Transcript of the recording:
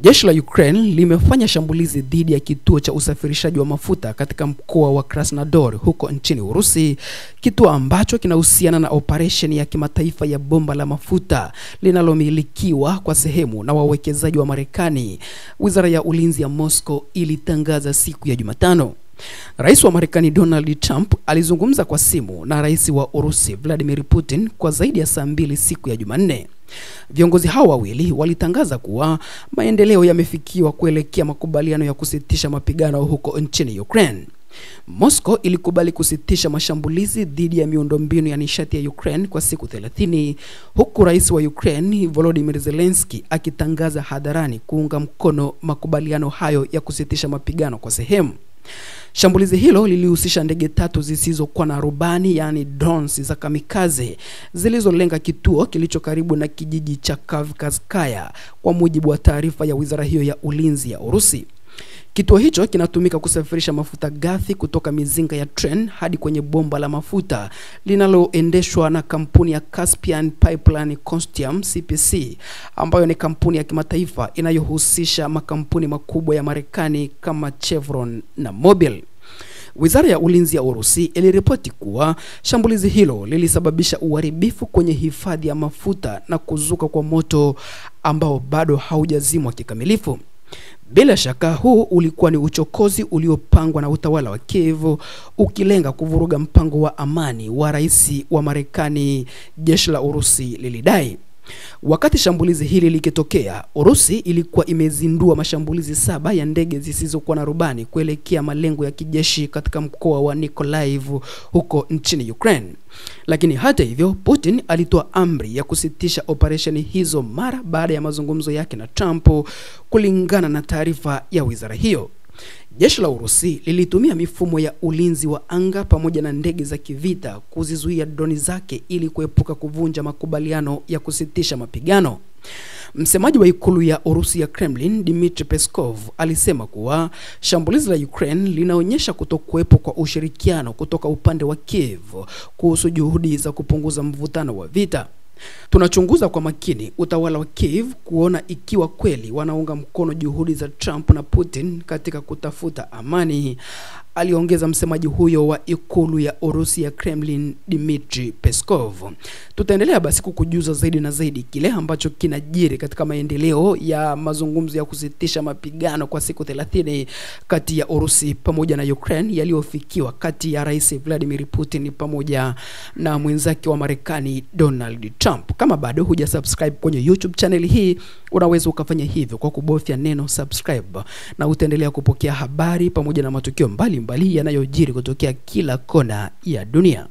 Jeshi la Ukraine limefanya shambulizi dhidi ya kituo cha usafirishaji wa mafuta katika mkoa wa Krasnodar huko nchini Urusi, kituo ambacho kinahusiana na operation ya kimataifa ya bomba la mafuta linalomilikiwa kwa sehemu na wawekezaji wa Marekani. Wizara ya Ulinzi ya Moscow ilitangaza siku ya Jumatano. Rais wa Marekani Donald Trump alizungumza kwa simu na rais wa Urusi Vladimir Putin kwa zaidi ya saa 2 siku ya Jumanne. Viongozi hao wawili walitangaza kuwa maendeleo yamefikiwa kuelekea makubaliano ya kusitisha mapigano huko nchini Ukraine. Moscow ilikubali kusitisha mashambulizi dhidi ya miundombinu ya nishati ya Ukraine kwa siku 30, huku rais wa Ukraine Volodymyr Zelensky akitangaza hadharani kuunga mkono makubaliano hayo ya kusitisha mapigano kwa sehemu. Shambulizi hilo lilihusisha ndege 3 zisizokuwa na rubani, yani drones za kamikaze, zilizolenga kituo kilicho karibu na kijiji cha Kavkazskaya, kwa mujibu wa taarifa ya wizara hiyo ya ulinzi ya Urusi. Kituo hicho kinatumika kusafirisha mafuta ghafi kutoka mizinga ya tren hadi kwenye bomba la mafuta linaloendeshwa na kampuni ya Caspian Pipeline Consortium CPC, ambayo ni kampuni ya kimataifa inayohusisha makampuni makubwa ya Marekani kama Chevron na Mobil. Wizara ya Ulinzi ya Urusi iliripoti kuwa shambulizi hilo lilisababisha uharibifu kwenye hifadhi ya mafuta na kuzuka kwa moto ambao bado haujazimwa kikamilifu. Bila shaka huu ulikuwa ni uchokozi uliopangwa na utawala wa Kiev, ukilenga kuvuruga mpango wa amani wa rais wa Marekani, jeshi la Urusi lilidai. Wakati shambulizi hili likitokea, Urusi ilikuwa imezindua mashambulizi 7 ya ndege zisizokuwa na rubani kuelekea malengo ya kijeshi katika mkoa wa Mykolaiv huko nchini Ukraine. Lakini hata hivyo, Putin alitoa amri ya kusitisha operesheni hizo mara baada ya mazungumzo yake na Trump, kulingana na taarifa ya wizara hiyo. Jeshi la Urusi lilitumia mifumo ya ulinzi wa anga pamoja na ndege za kivita kuzizuia droni zake ili kuepuka kuvunja makubaliano ya kusitisha mapigano. Msemaji wa ikulu ya Urusi ya Kremlin, Dmitry Peskov, alisema kuwa shambulizi la Ukraine linaonyesha kutokuwepo kwa ushirikiano kutoka upande wa Kiev kuhusu juhudi za kupunguza mvutano wa vita. Tunachunguza kwa makini utawala wa Kiev kuona ikiwa kweli wanaunga mkono juhudi za Trump na Putin katika kutafuta amani, aliongeza msemaji huyo wa ikulu ya Urusi ya Kremlin, Dmitry Peskov. Tutaendelea basi kukujuza zaidi na zaidi kile ambacho kinajiri katika maendeleo ya mazungumzo ya kusitisha mapigano kwa siku 30 kati ya Urusi pamoja na Ukraine yaliyofikiwa kati ya Rais Vladimir Putin pamoja na mwenzake wa Marekani Donald Trump. Kama bado hujasubscribe kwenye YouTube channel hii, unaweza ukafanya hivyo kwa kubofya neno subscribe, na utaendelea kupokea habari pamoja na matukio mbalimbali yanayojiri kutokea kila kona ya dunia.